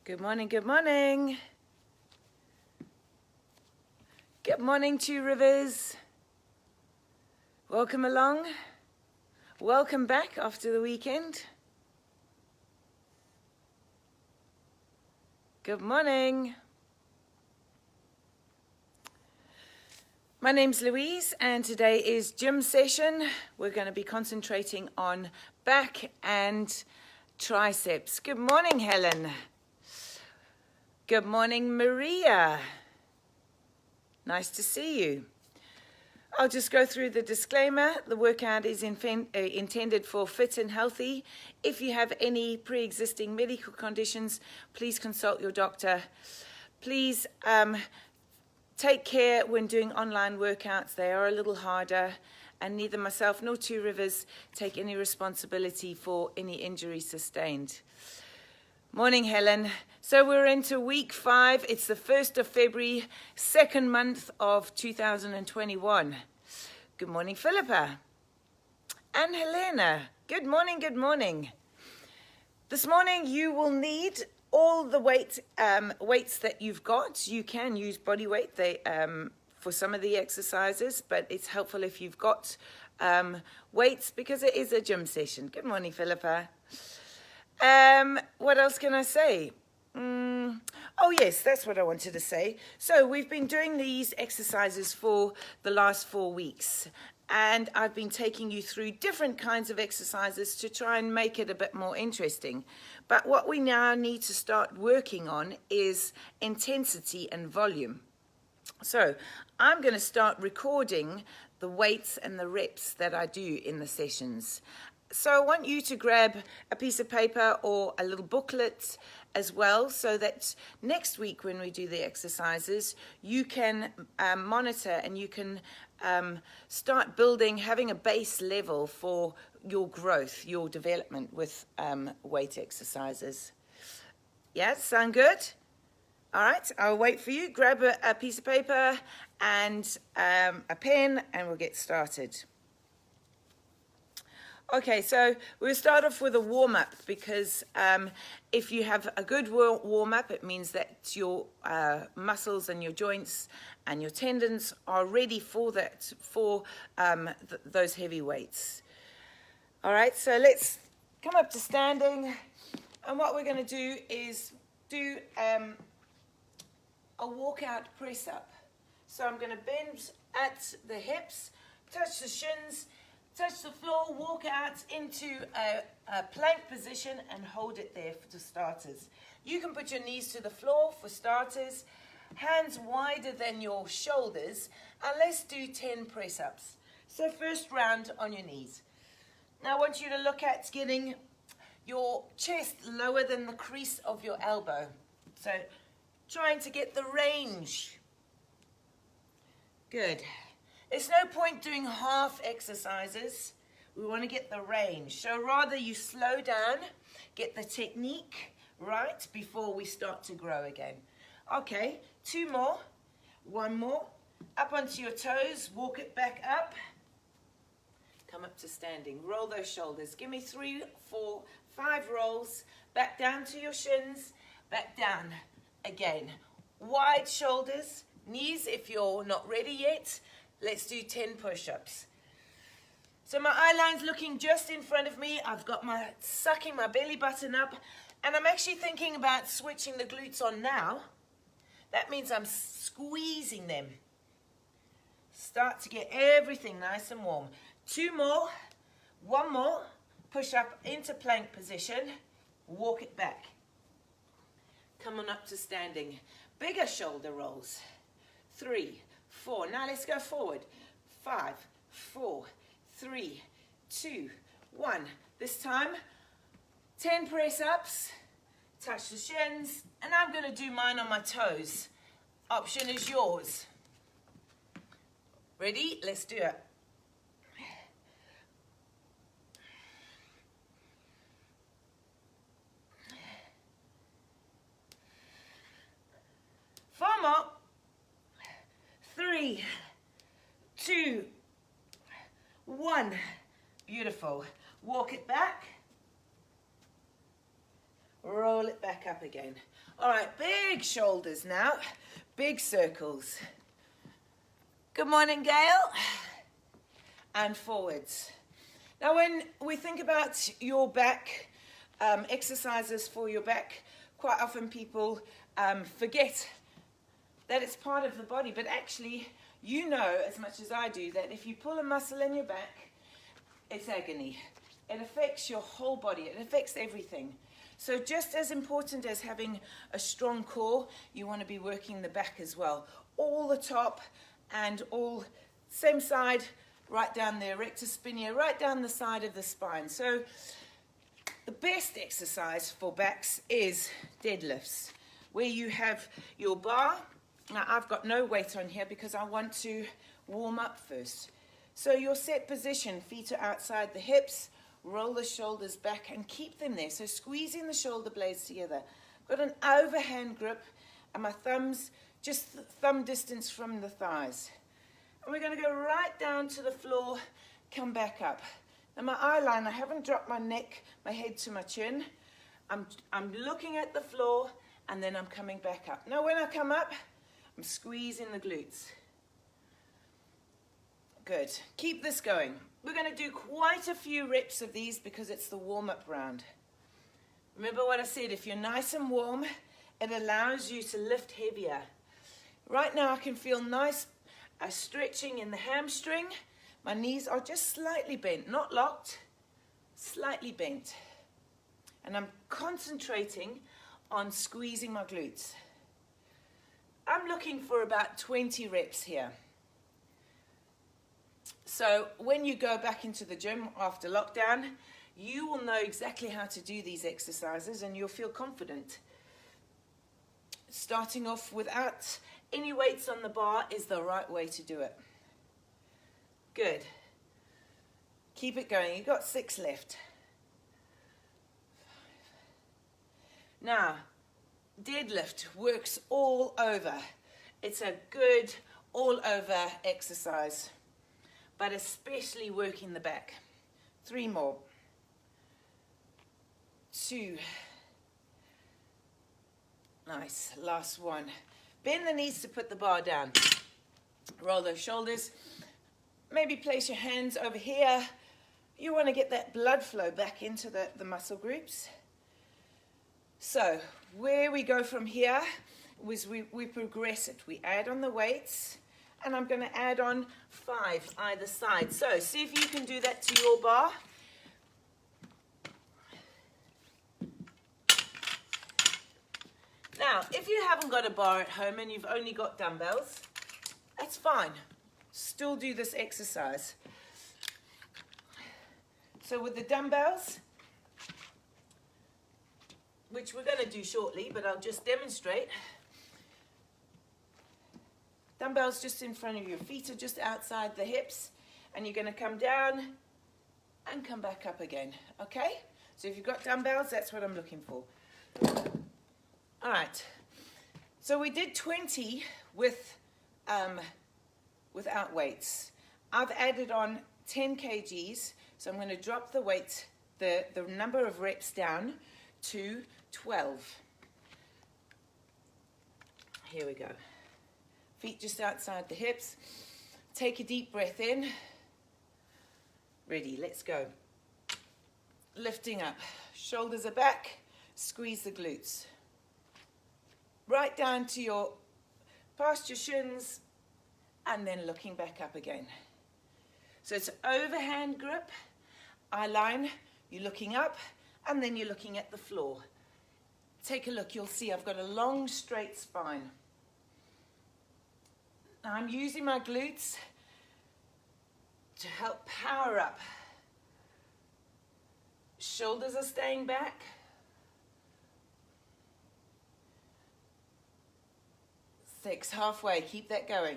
Good morning, good morning. Good morning, Two Rivers. Welcome along. Welcome back after the weekend. Good morning. My name's Louise and today is gym session. We're going to be concentrating on back and triceps. Good morning, Helen. Good morning, Maria. Nice to see you. I'll just go through the disclaimer. The workout is intended for fit and healthy. If you have any pre-existing medical conditions, please consult your doctor. Please take care when doing online workouts. They are a little harder, and neither myself nor Two Rivers take any responsibility for any injury sustained. Morning, Helen. So we're into week 5. It's the 1st of February, second month of 2021. Good morning, Philippa. And Helena. Good morning, good morning. This morning you will need all the weights that you've got. You can use body weight for some of the exercises, but it's helpful if you've got weights because it is a gym session. Good morning, Philippa. What else can I say? Oh yes, that's what I wanted to say. So we've been doing these exercises for the last 4 weeks, and I've been taking you through different kinds of exercises to try and make it a bit more interesting. But what we now need to start working on is intensity and volume. So I'm going to start recording the weights and the reps that I do in the sessions. So I want you to grab a piece of paper or a little booklet as well, so that next week when we do the exercises, you can monitor and you can start building, having a base level for your growth, your development with weight exercises. Yeah, sound good? All right, I'll wait for you. Grab a piece of paper and a pen and we'll get started. Okay, so we'll start off with a warm-up because if you have a good warm-up, it means that your muscles and your joints and your tendons are ready for that, for those heavy weights. All right, so let's come up to standing, and what we're going to do is do a walkout press-up. So I'm going to bend at the hips, touch the shins, touch the floor, walk out into a plank position and hold it there for starters. You can put your knees to the floor for starters, hands wider than your shoulders, and let's do 10 press-ups. So first round on your knees. Now I want you to look at getting your chest lower than the crease of your elbow. So trying to get the range. Good. There's no point doing half exercises. We want to get the range. So rather you slow down, get the technique right before we start to grow again. Okay, 2 more. 1 more. Up onto your toes, walk it back up. Come up to standing. Roll those shoulders. Give me 3, 4, 5 rolls. Back down to your shins. Back down again. Wide shoulders. Knees if you're not ready yet. Let's do 10 push-ups. So my eye line's looking just in front of me. I've got sucking my belly button up, and I'm actually thinking about switching the glutes on now. That means I'm squeezing them. Start to get everything nice and warm. 2 more, 1 more, push up into plank position, walk it back. Come on up to standing. Bigger shoulder rolls. 3, 4. Now let's go forward. 5, 4, 3, 2, 1. This time, 10 press-ups. Touch the shins. And I'm going to do mine on my toes. Option is yours. Ready? Let's do it. Four more. 3, 2, 1. Beautiful. Walk it back. Roll it back up again. All right, big shoulders now, big circles. Good morning, Gail. And forwards. Now, when we think about your back, exercises for your back, quite often people forget that it's part of the body, but actually, you know as much as I do that if you pull a muscle in your back, it's agony. It affects your whole body. It affects everything. So just as important as having a strong core, you want to be working the back as well. All the top and all, same side, right down the erector spinae, right down the side of the spine. So the best exercise for backs is deadlifts, where you have your bar. Now I've got no weight on here because I want to warm up first. So your set position, feet are outside the hips, roll the shoulders back and keep them there. So squeezing the shoulder blades together. Got an overhand grip and my thumbs just thumb distance from the thighs. And we're going to go right down to the floor, come back up. Now my eye line, I haven't dropped my neck, my head to my chin. I'm looking at the floor and then I'm coming back up. Now when I come up, I'm squeezing the glutes. Good. Keep this going. We're going to do quite a few reps of these because it's the warm-up round. Remember what I said, if you're nice and warm, it allows you to lift heavier. Right now I can feel nice stretching in the hamstring. My knees are just slightly bent, not locked, slightly bent. And I'm concentrating on squeezing my glutes. I'm looking for about 20 reps here. So when you go back into the gym after lockdown, you will know exactly how to do these exercises and you'll feel confident. Starting off without any weights on the bar is the right way to do it. Good. Keep it going. You've got 6 left. Now, deadlift works all over. It's a good all-over exercise, but especially working the back. 3 more. 2. Nice. Last one. Bend the knees to put the bar down. Roll those shoulders. Maybe place your hands over here. You want to get that blood flow back into the muscle groups. So where we go from here is we progress it. We add on the weights, and I'm going to add on 5 either side. So see if you can do that to your bar. Now, if you haven't got a bar at home and you've only got dumbbells, that's fine. Still do this exercise. So with the dumbbells, which we're going to do shortly, but I'll just demonstrate. Dumbbells just in front of your feet are just outside the hips, and you're going to come down and come back up again, okay? So if you've got dumbbells, that's what I'm looking for. All right, so we did 20 without weights. I've added on 10 kgs, so I'm going to drop the weight, the number of reps down to 12. Here we go. Feet just outside the hips. Take a deep breath in. Ready, let's go. Lifting up. Shoulders are back. Squeeze the glutes. Right down to your, past your shins, and then looking back up again. So it's overhand grip, eye line, you're looking up, and then you're looking at the floor. Take a look, you'll see I've got a long straight spine. Now I'm using my glutes to help power up. Shoulders are staying back. 6, halfway, keep that going.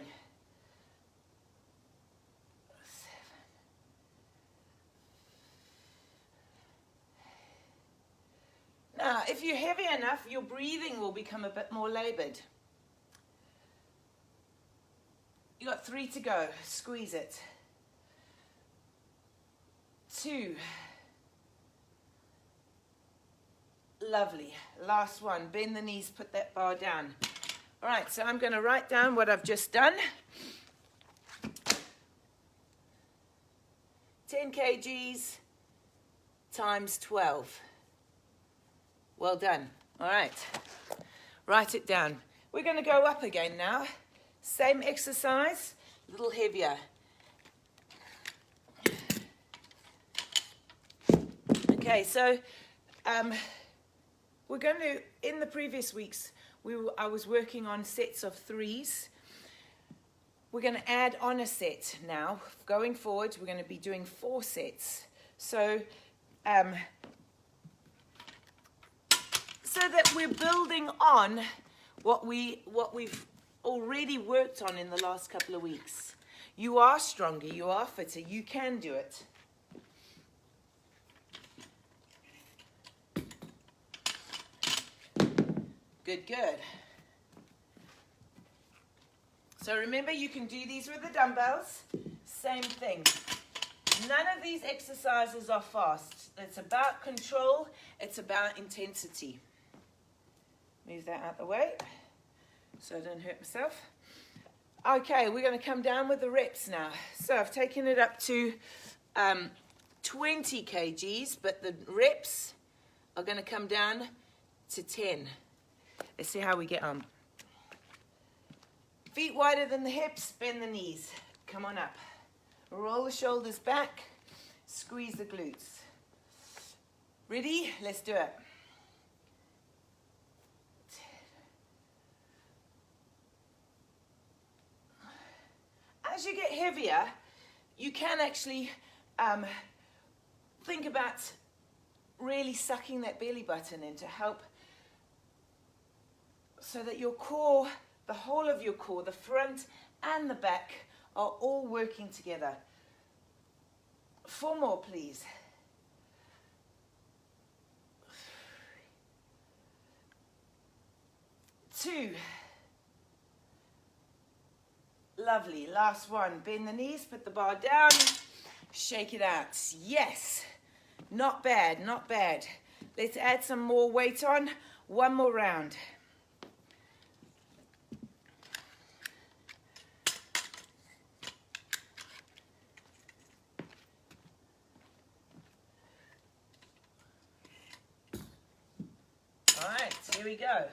7. Now, if you're heavy enough, your breathing will become a bit more labored. You got 3 to go, squeeze it. 2. Lovely. Last one. Bend the knees, put that bar down. All right, so I'm going to write down what I've just done. 10 kgs times 12. Well done. All right. Write it down. We're going to go up again now. Same exercise, a little heavier. Okay, so we're going to, in the previous weeks, I was working on sets of 3s. We're going to add on a set now. Going forward, we're going to be doing 4 sets. So that we're building on what we've already worked on in the last couple of weeks. You are stronger, you are fitter, you can do it. Good, good. So remember, you can do these with the dumbbells. Same thing. None of these exercises are fast. It's about control, it's about intensity. Move that out the way so I don't hurt myself. Okay, we're going to come down with the reps now. So I've taken it up to 20 kgs, but the reps are going to come down to 10. Let's see how we get on. Feet wider than the hips, bend the knees. Come on up. Roll the shoulders back, squeeze the glutes. Ready? Let's do it. As you get heavier, you can actually think about really sucking that belly button in to help so that your core, the whole of your core, the front and the back, are all working together. 4 more, please. 2. Lovely. Last one. Bend the knees, put the bar down, shake it out. Yes. Not bad, not bad. Let's add some more weight on. 1 more round. All right, here we go.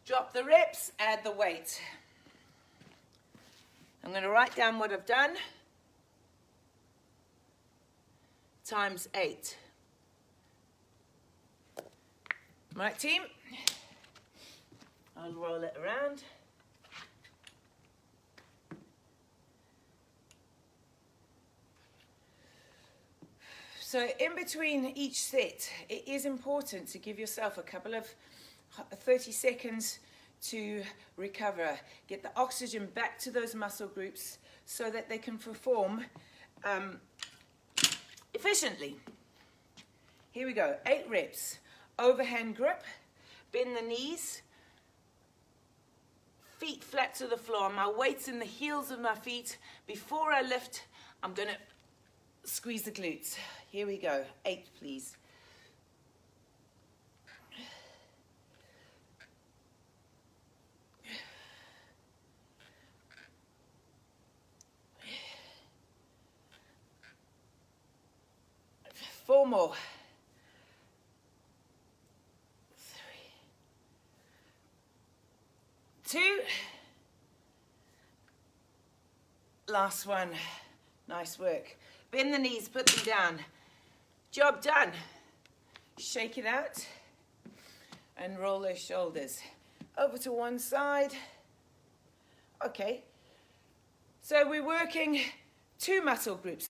Drop the reps, add the weight. I'm going to write down what I've done. Times 8. Right, team? I'll roll it around. So in between each set, it is important to give yourself a couple of 30 seconds to recover. Get the oxygen back to those muscle groups so that they can perform efficiently. Here we go. 8 reps. Overhand grip. Bend the knees. Feet flat to the floor. My weight's in the heels of my feet. Before I lift, I'm going to squeeze the glutes. Here we go. 8, please. Four more. 3. 2. Last one. Nice work. Bend the knees, put them down. Job done. Shake it out and roll those shoulders over to one side. Okay. So we're working 2 muscle groups.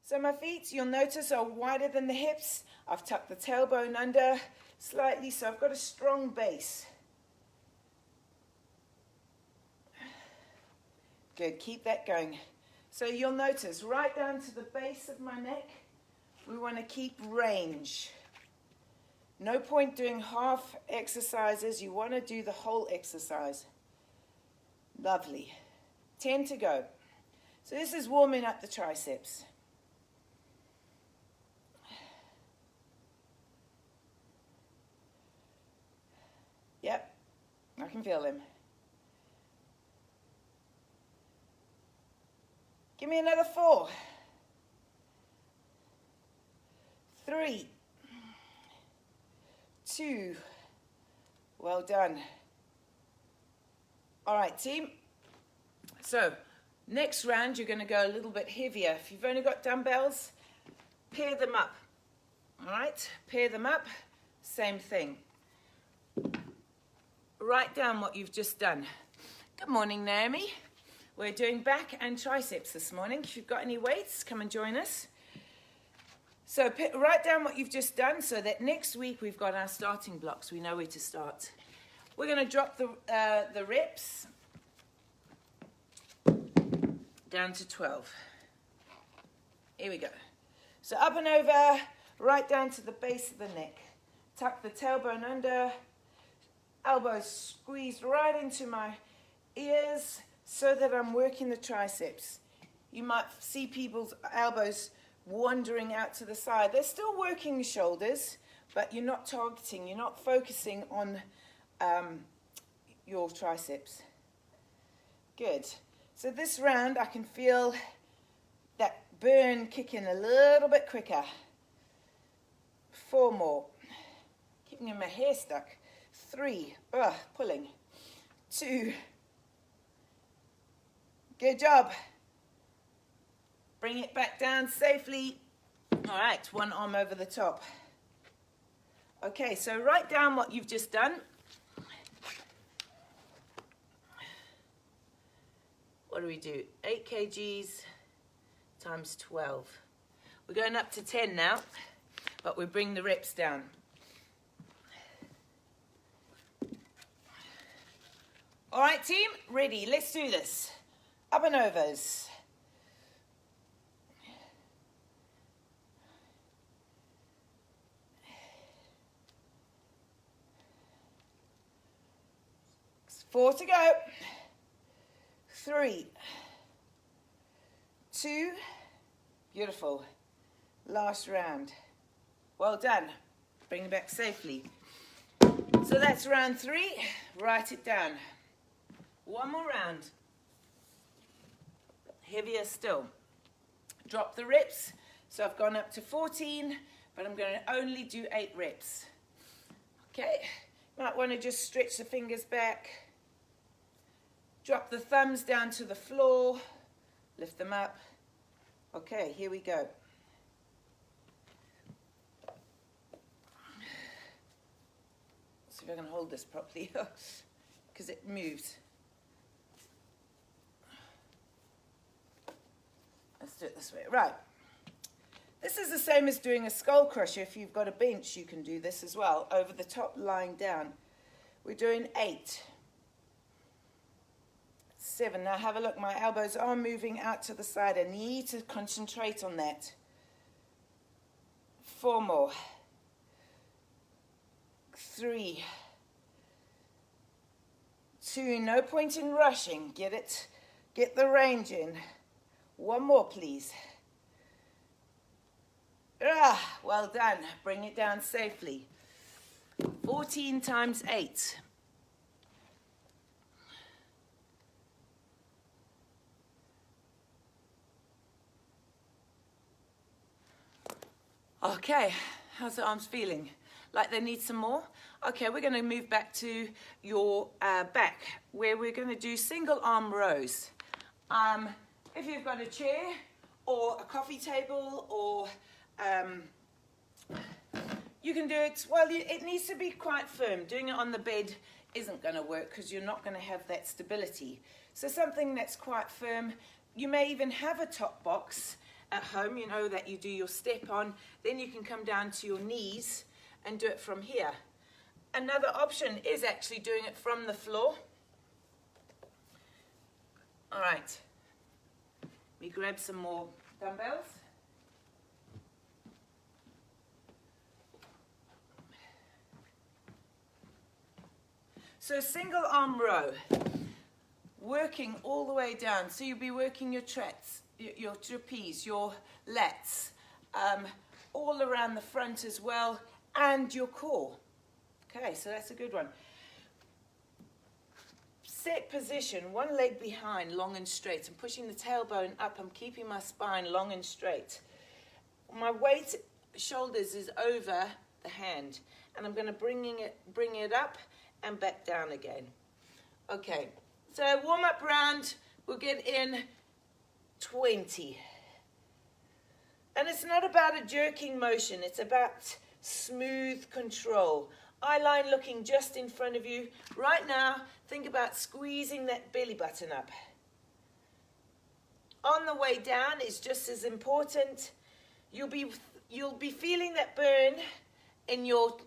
So my feet, you'll notice, are wider than the hips. I've tucked the tailbone under slightly, so I've got a strong base. Good, keep that going. So you'll notice right down to the base of my neck, we want to keep range. No point doing half exercises. You want to do the whole exercise. Lovely. 10 to go. So this is warming up the triceps. can feel them. Give me another 4. 3, 2. Well done. All right, team. So next round, you're going to go a little bit heavier. If you've only got dumbbells, pair them up. All right, pair them up. Same thing. Write down what you've just done. Good morning, Naomi. We're doing back and triceps this morning. If you've got any weights, come and join us. So write down what you've just done so that next week we've got our starting blocks. We know where to start. We're going to drop the reps down to 12. Here we go. So up and over, right down to the base of the neck. Tuck the tailbone under, elbows squeezed right into my ears so that I'm working the triceps. You might see people's elbows wandering out to the side. They're still working the shoulders, but you're not targeting, you're not focusing on your triceps. Good. So this round I can feel that burn kick in a little bit quicker. 4 more. Keeping my hair stuck. 3. Pulling. 2. Good job. Bring it back down safely. All right, 1 arm over the top. Okay, so write down what you've just done. What do we do? 8 kgs times 12. We're going up to 10 now, but we bring the reps down. All right, team, ready. Let's do this. Up and overs. Four to go. 3, 2, beautiful. Last round. Well done. Bring it back safely. So that's round 3. Write it down. 1 more round. Heavier still. Drop the reps. So I've gone up to 14, but I'm going to only do 8 reps. Okay. Might want to just stretch the fingers back. Drop the thumbs down to the floor. Lift them up. Okay, here we go. See if I can hold this properly because it moves. Let's do it this way. Right. This is the same as doing a skull crusher. If you've got a bench, you can do this as well. Over the top, lying down. We're doing 8. 7. Now have a look. My elbows are moving out to the side. I need to concentrate on that. 4 more. 3. 2. No point in rushing. Get it. Get the range in. 1 more, please. Well done. Bring it down safely. 14 times 8. Okay, how's the arms feeling? Like they need some more? Okay, we're going to move back to your back, where we're going to do single arm rows. If you've got a chair or a coffee table, or you can do it, well, it needs to be quite firm. Doing it on the bed isn't going to work because you're not going to have that stability. So something that's quite firm. You may even have a top box at home, you know, that you do your step on. Then you can come down to your knees and do it from here. Another option is actually doing it from the floor. All right. We grab some more dumbbells. So single arm row, working all the way down. So you'll be working your traps, your trapeze, your lats, all around the front as well, and your core. Okay, so that's a good one. set position, one leg behind, long and straight. I'm pushing the tailbone up. I'm keeping my spine long and straight. My weight, shoulders, is over the hand. And I'm going to bring it up and back down again. Okay, so warm-up round, we'll get in 20. And it's not about a jerking motion. It's about smooth control. Eye line looking just in front of you. Right now, think about squeezing that belly button up. On the way down is just as important. You'll be feeling that burn in your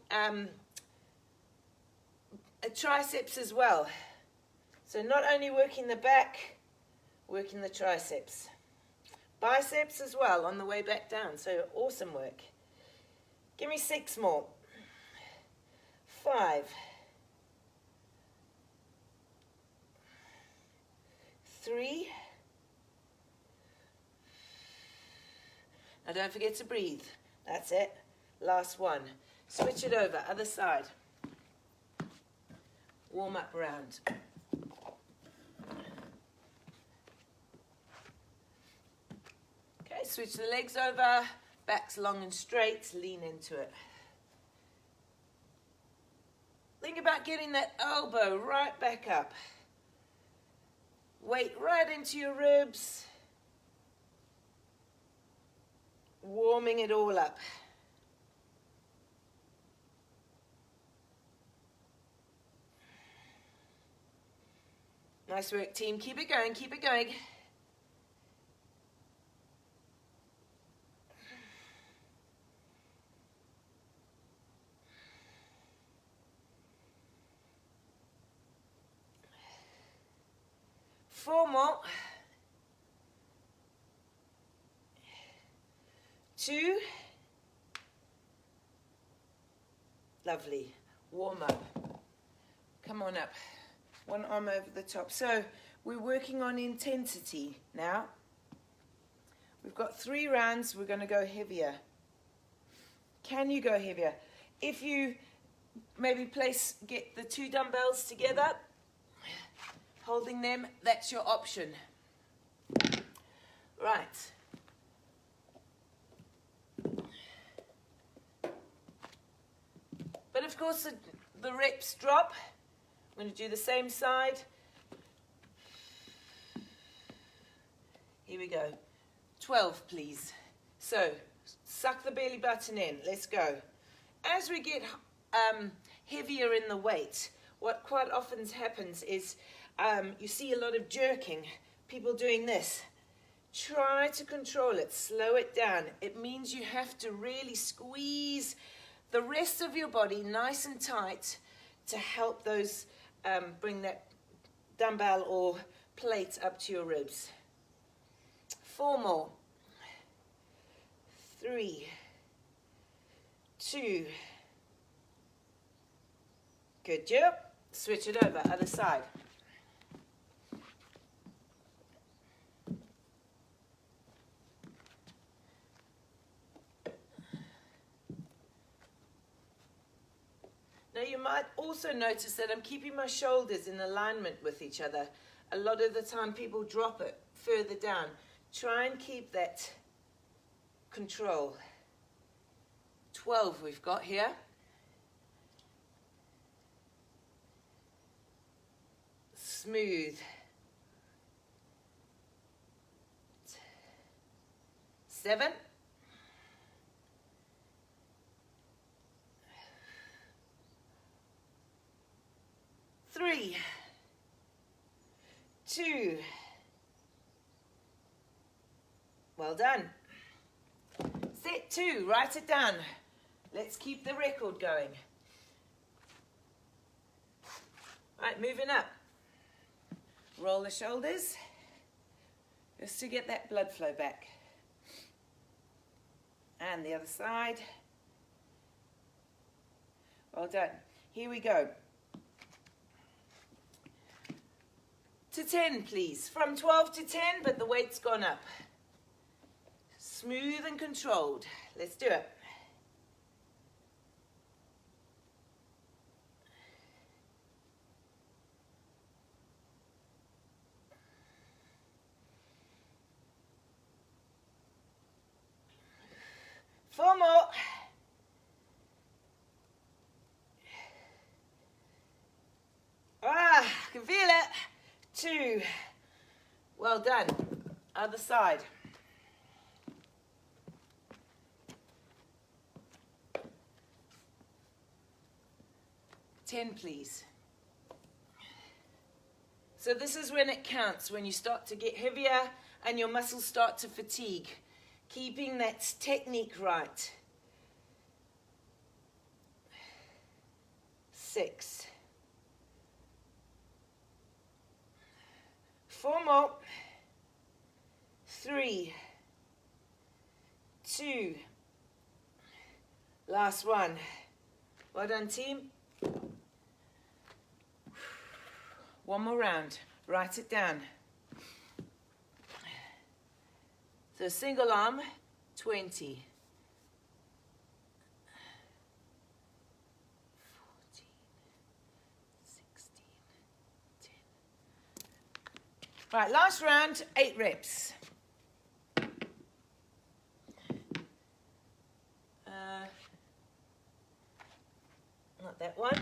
triceps as well. So not only working the back, working the triceps. Biceps as well on the way back down. So awesome work. Give me 6 more. 5. 3. Now don't forget to breathe. That's it. Last one. Switch it over. Other side. Warm up round. Okay, switch the legs over. Back's long and straight. Lean into it. Think about getting that elbow right back up. Weight right into your ribs. Warming it all up. Nice work, team. Keep it going, keep it going. Four more. 2. Lovely. Warm up. Come on up. One arm over the top. So we're working on intensity now. We've got 3 rounds. We're going to go heavier. Can you go heavier? If you maybe get the 2 dumbbells together, holding them, that's your option. Right. But of course the reps drop. I'm going to do the same side. Here we go. 12, please. So, suck the belly button in. Let's go. As we get heavier in the weight, what quite often happens is you see a lot of jerking. People doing this. Try to control it. Slow it down. It means you have to really squeeze the rest of your body nice and tight to help those bring that dumbbell or plate up to your ribs. 4 more. 3. 2. Good job. Switch it over, other side. Now you might also notice that I'm keeping my shoulders in alignment with each other. A lot of the time people drop it further down. Try and keep that control. 12 we've got here. Smooth. 7. 3. 2. Well done. Set 2, write it down. Let's keep the record going. Right, moving up. Roll the shoulders, just to get that blood flow back. And the other side. Well done. Here we go. To 10, please. From 12 to 10, but the weight's gone up. Smooth and controlled. Let's do it. 4 more. I can feel it. 2. Well done. Other side. 10, please. So this is when it counts, when you start to get heavier and your muscles start to fatigue. Keeping that technique right. 6. 4 more. 3. 2. Last one. Well done, team. One more round. Write it down. So single arm, 20. 14, 16, 10. Right, last round, 8 reps. Not that one.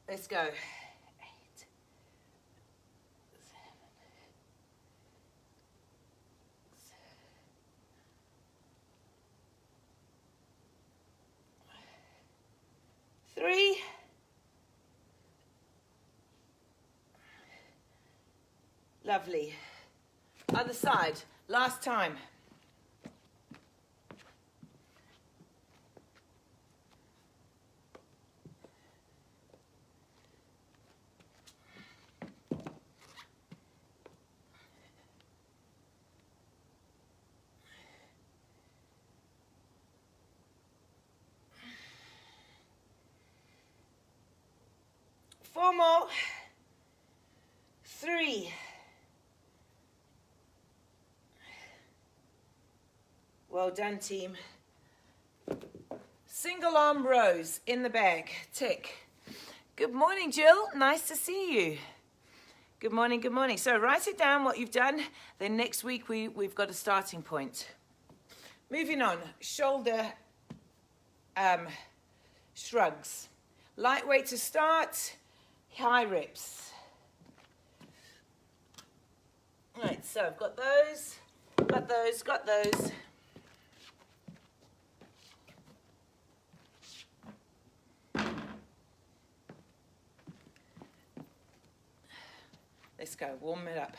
Let's go. 8, 7, 3. Lovely. Other side. Last time. Four more. 3. Well done, team. Single arm rows in the bag. Tick. Good morning, Jill. Nice to see you. Good morning, good morning. So write it down what you've done. Then next week we've got a starting point. Moving on. Shoulder shrugs. Lightweight to start. High reps. Right, so I've got those, got those, got those. Let's go, warm it up.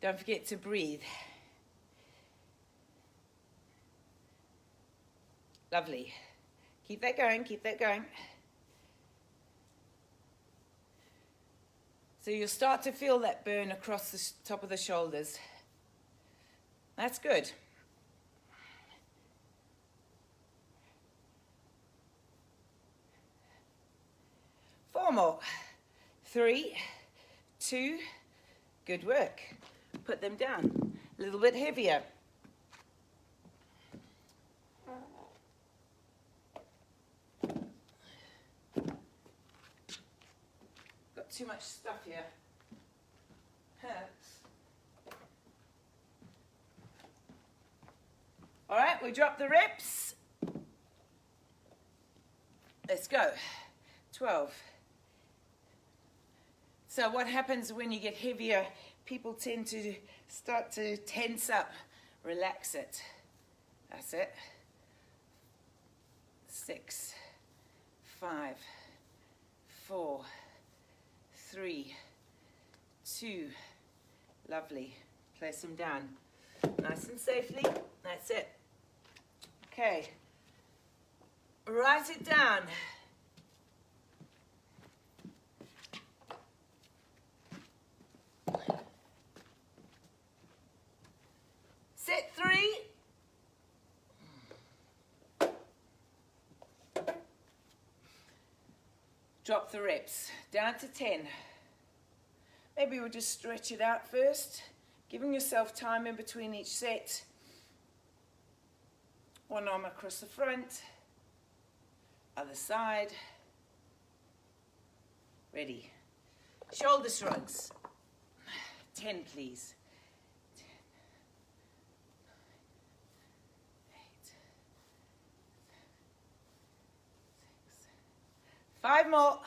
Don't forget to breathe. Lovely. Keep that going, keep that going. So you'll start to feel that burn across the top of the shoulders. That's good. Four more. 3, 2, good work. Put them down. A little bit heavier. Got too much stuff here. Hurts. All right, we drop the reps. Let's go. 12. So what happens when you get heavier? People tend to start to tense up. Relax it. That's it. 6, 5, 4, 3, 2. Lovely. Place them down. Nice and safely. That's it. Okay. Write it down. Set 3. Drop the reps. Down to 10. Maybe we'll just stretch it out first, giving yourself time in between each set. One arm across the front, other side. Ready. Shoulder shrugs. 10, please. 10, 8, 6. 5 more.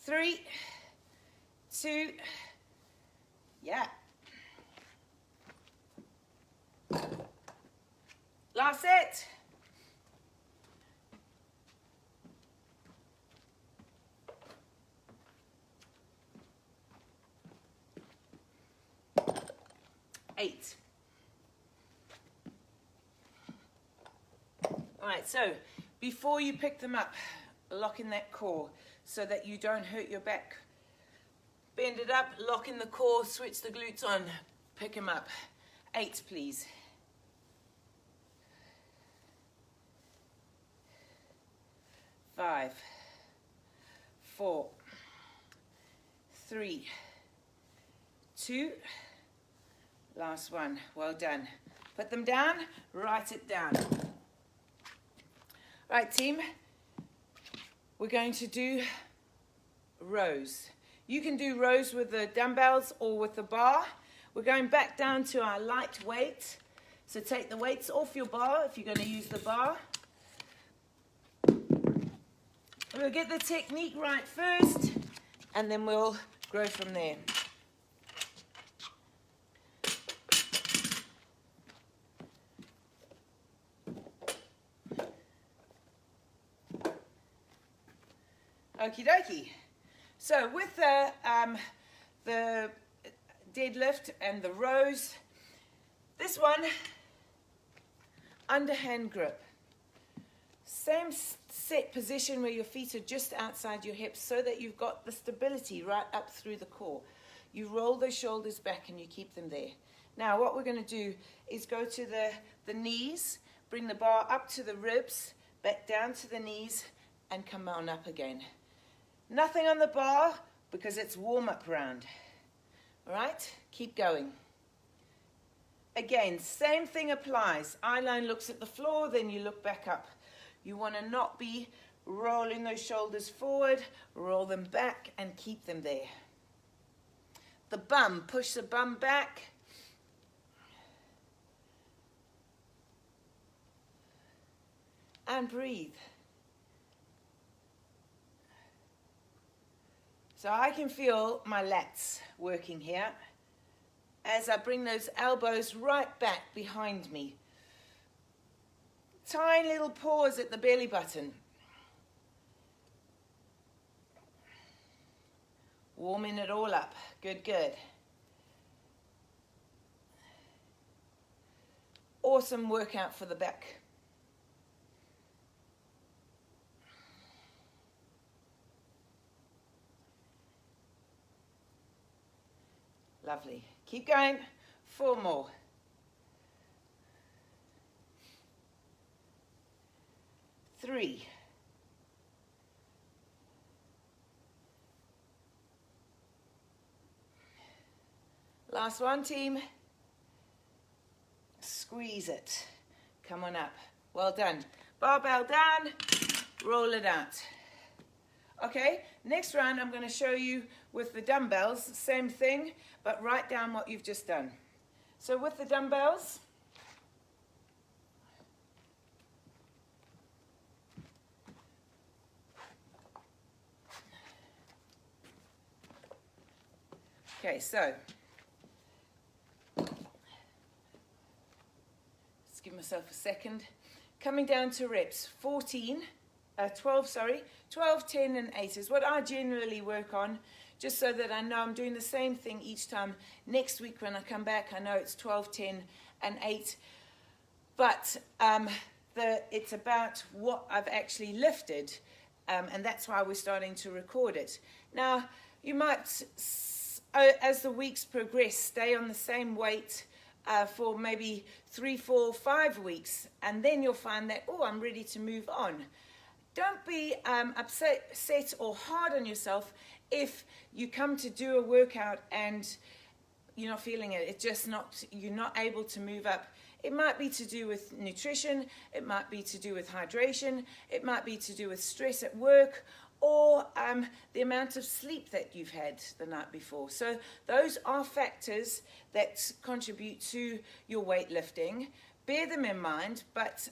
3, 2, yeah. Last set. Eight. All right, so before you pick them up, lock in that core so that you don't hurt your back. Bend it up, lock in the core, switch the glutes on, pick them up. 8, please. 5, 4, 3, 2, last one. Well done. Put them down, write it down. Right, team, we're going to do rows. You can do rows with the dumbbells or with the bar. We're going back down to our light weight. So take the weights off your bar if you're going to use the bar. We'll get the technique right first, and then we'll grow from there. Okie dokie. So with the deadlift and the rows, this one, underhand grip. Same set position where your feet are just outside your hips so that you've got the stability right up through the core. You roll those shoulders back and you keep them there. Now what we're going to do is go to the knees, bring the bar up to the ribs, back down to the knees, and come on up again. Nothing on the bar because it's warm-up round. All right, keep going. Again, same thing applies. Eye line looks at the floor, then you look back up. You want to not be rolling those shoulders forward, roll them back and keep them there. The bum, push the bum back. And breathe. So I can feel my lats working here as I bring those elbows right back behind me. Tiny little pause at the belly button. Warming it all up. Good, good. Awesome workout for the back. Lovely. Keep going. 4 more. 3. Last one, team. Squeeze it. Come on up. Well done. Barbell down. Roll it out. Okay, next round I'm going to show you with the dumbbells, same thing, but write down what you've just done. So with the dumbbells, okay, so let's give myself a second. Coming down to reps, 12, 10 and 8 is what I generally work on, just so that I know I'm doing the same thing each time. Next week when I come back, I know it's 12, 10 and 8, but it's about what I've actually lifted, and that's why we're starting to record it. Now, you might, as the weeks progress, stay on the same weight for maybe 3, 4, 5 weeks, and then you'll find that, oh, I'm ready to move on. Don't be upset or hard on yourself if you come to do a workout and you're not feeling it. It's just not, you're not able to move up It might be to do with nutrition, it might be to do with hydration, it might be to do with stress at work, or the amount of sleep that you've had the night before. So those are factors that contribute to your weightlifting. Bear them in mind, but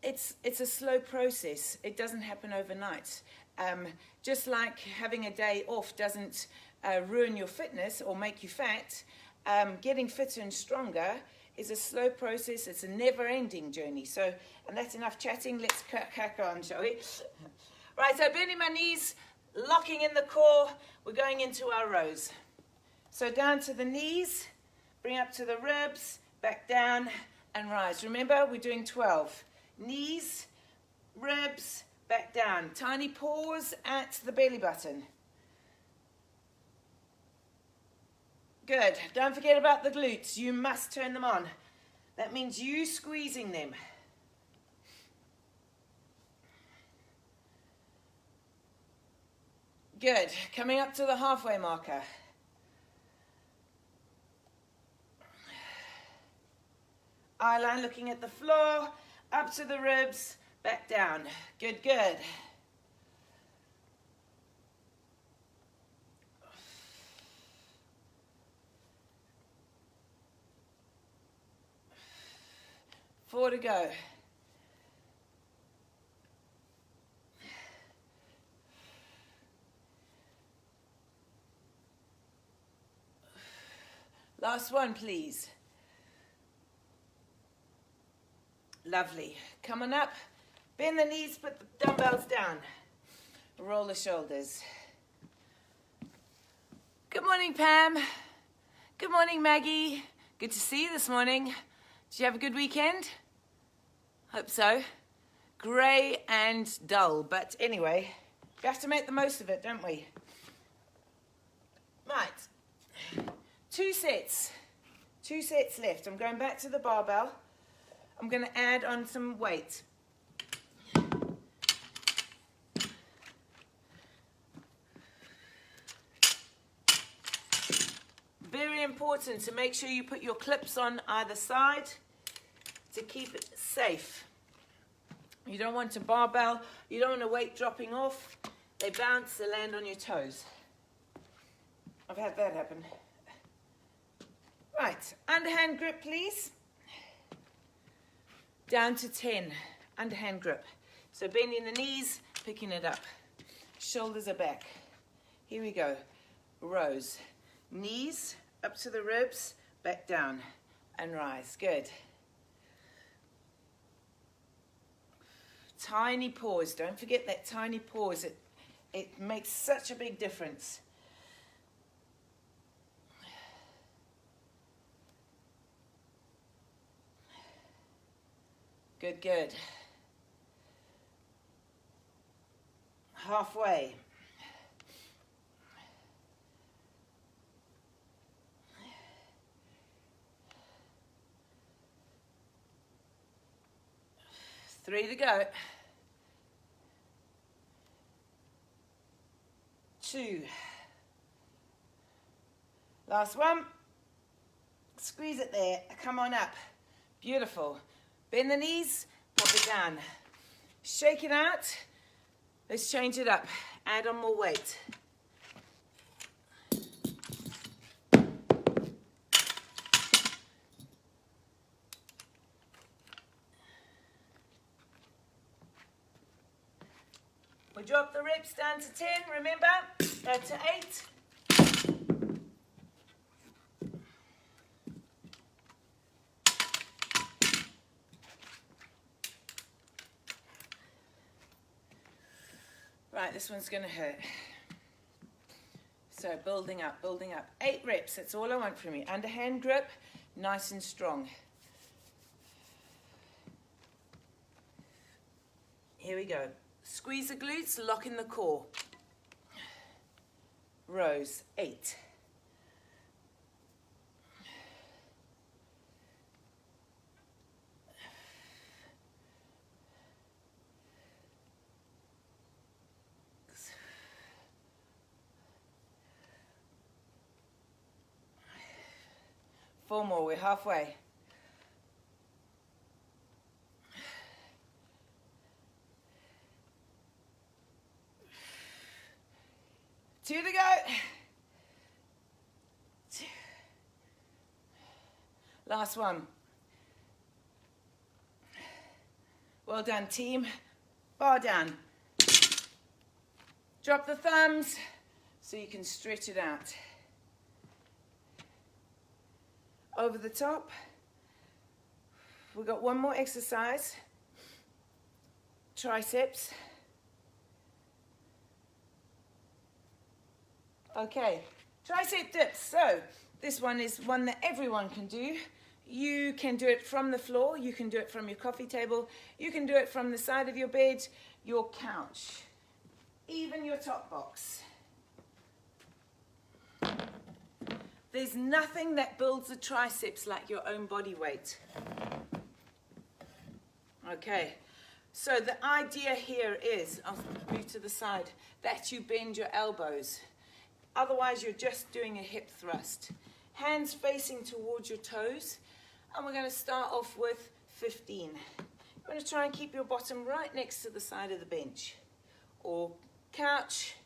it's a slow process. It doesn't happen overnight. Just like having a day off doesn't ruin your fitness or make you fat, getting fitter and stronger is a slow process. It's a never-ending journey. So, and that's enough chatting. Let's crack on, shall we? Right, so bending my knees, locking in the core. We're going into our rows. So down to the knees, bring up to the ribs, back down and rise. Remember, we're doing 12. Knees, ribs, back down. Tiny pause at the belly button. Good. Don't forget about the glutes. You must turn them on. That means you squeezing them. Good. Coming up to the halfway marker. Eye line looking at the floor. Up to the ribs. Back down. Good, good. Four to go. Last one, please. Lovely. Come on up. Bend the knees, put the dumbbells down. Roll the shoulders. Good morning, Pam. Good morning, Maggie. Good to see you this morning. Did you have a good weekend? Hope so. Grey and dull, but anyway, we have to make the most of it, don't we? Right. 2 sets. 2 sets left. I'm going back to the barbell. I'm going to add on some weight. Very important to make sure you put your clips on either side to keep it safe. You don't want a barbell, you don't want a weight dropping off. They bounce, they land on your toes. I've had that happen. Right, underhand grip please. Down to 10, underhand grip. So bending the knees, picking it up. Shoulders are back. Here we go. Rows. Knees up to the ribs, back down and rise. Good. Tiny pause. Don't forget that tiny pause. It makes such a big difference. Good, good. Halfway. Three to go. 2. Last one. Squeeze it there. Come on up. Beautiful. Bend the knees, pop it down. Shake it out. Let's change it up. Add on more weight. We drop the reps down to 10, remember? To 8. Right, this one's going to hurt. So building up, building up. 8 reps, that's all I want from you. Underhand grip, nice and strong. Here we go. Squeeze the glutes, lock in the core. Rows, 8. 4 more, we're halfway. 2 to go. Last one. Well done, team. Bar down. Drop the thumbs so you can stretch it out. Over the top. We've got one more exercise. Triceps. Okay, tricep dips. So this one is one that everyone can do. You can do it from the floor, you can do it from your coffee table, you can do it from the side of your bed, your couch, even your top box. There's nothing that builds the triceps like your own body weight. Okay, so the idea here is, I'll move to the side, that you bend your elbows. Otherwise, you're just doing a hip thrust. Hands facing towards your toes. And we're going to start off with 15. You're going to try and keep your bottom right next to the side of the bench or couch.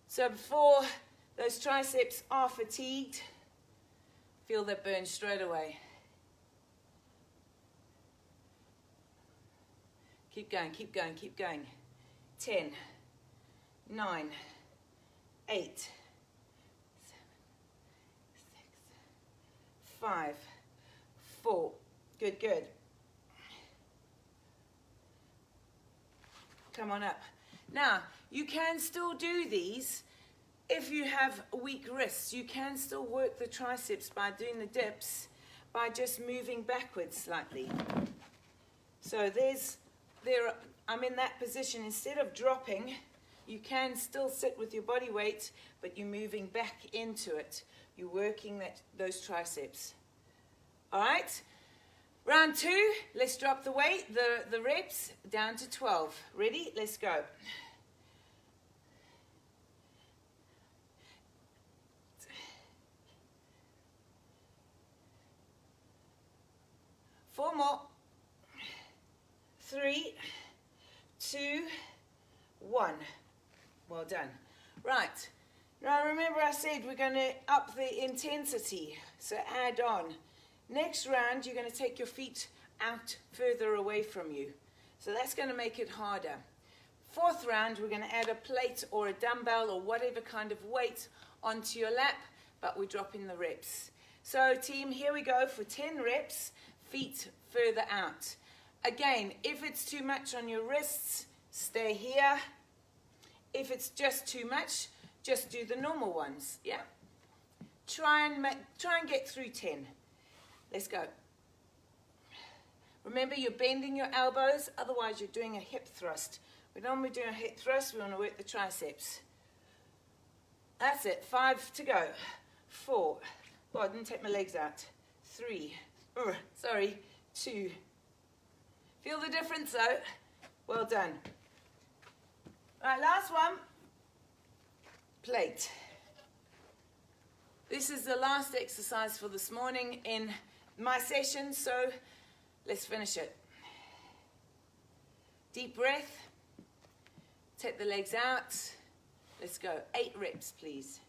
So before those triceps are fatigued, feel that burn straight away. Keep going, keep going, keep going. 10, 9, 8, 7, 6, 5, 4. Good, good. Come on up. Now, you can still do these if you have weak wrists. You can still work the triceps by doing the dips by just moving backwards slightly. So I'm in that position. Instead of dropping, you can still sit with your body weight, but you're moving back into it. You're working those triceps. All right? Round 2, let's drop the weight, the reps, down to 12. Ready? Let's go. Four more. 3, 2, 1. Well done. Right. Now remember I said we're going to up the intensity. So add on. Next round, you're going to take your feet out further away from you. So that's going to make it harder. 4th round, we're going to add a plate or a dumbbell or whatever kind of weight onto your lap, but we're dropping the reps. So team, here we go for 10 reps, feet further out. Again, if it's too much on your wrists, stay here. If it's just too much, just do the normal ones, yeah? Try and get through 10. Let's go. Remember, you're bending your elbows, otherwise you're doing a hip thrust. We don't want to do a hip thrust, we want to work the triceps. That's it, 5 to go. 4, oh, I didn't take my legs out. 3, 2. Feel the difference though? Well done. Right, last one. Plate. This is the last exercise for this morning in my session, so let's finish it. Deep breath. Take the legs out. Let's go. 8 reps, please.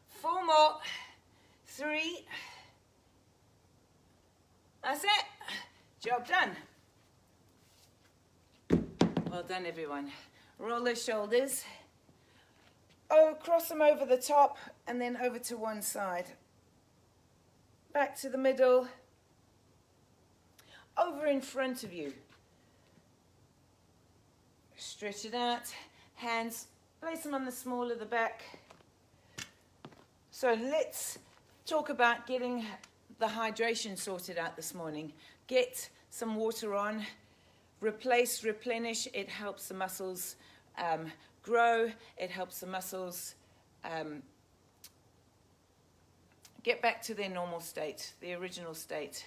Four more. 3. That's it. Job done. Well done, everyone. Roll those shoulders. Oh, cross them over the top and then over to one side. Back to the middle. Over in front of you. Stretch it out. Hands, place them on the small of the back. So let's talk about getting the hydration sorted out this morning. Get some water on. Replace, replenish. It helps the muscles grow. It helps the muscles get back to their normal state, the original state.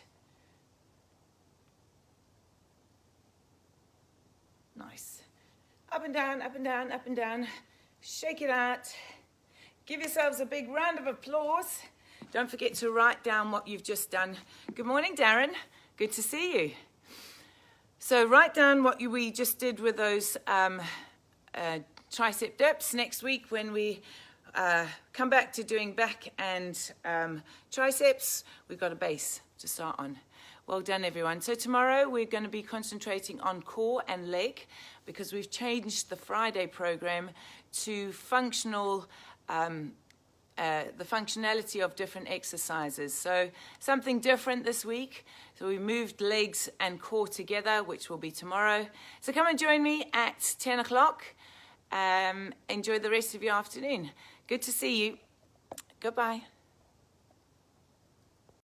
Nice. Up and down, up and down, up and down. Shake it out. Give yourselves a big round of applause. Don't forget to write down what you've just done. Good morning, Darren. Good to see you. So write down what we just did with those tricep dips. Next week when we come back to doing back and triceps, we've got a base to start on. Well done, everyone. So tomorrow we're going to be concentrating on core and leg because we've changed the Friday program to functional, the functionality of different exercises. So something different this week. So we moved legs and core together, which will be tomorrow. So come and join me at 10 o'clock. Enjoy the rest of your afternoon. Good to see you. Goodbye.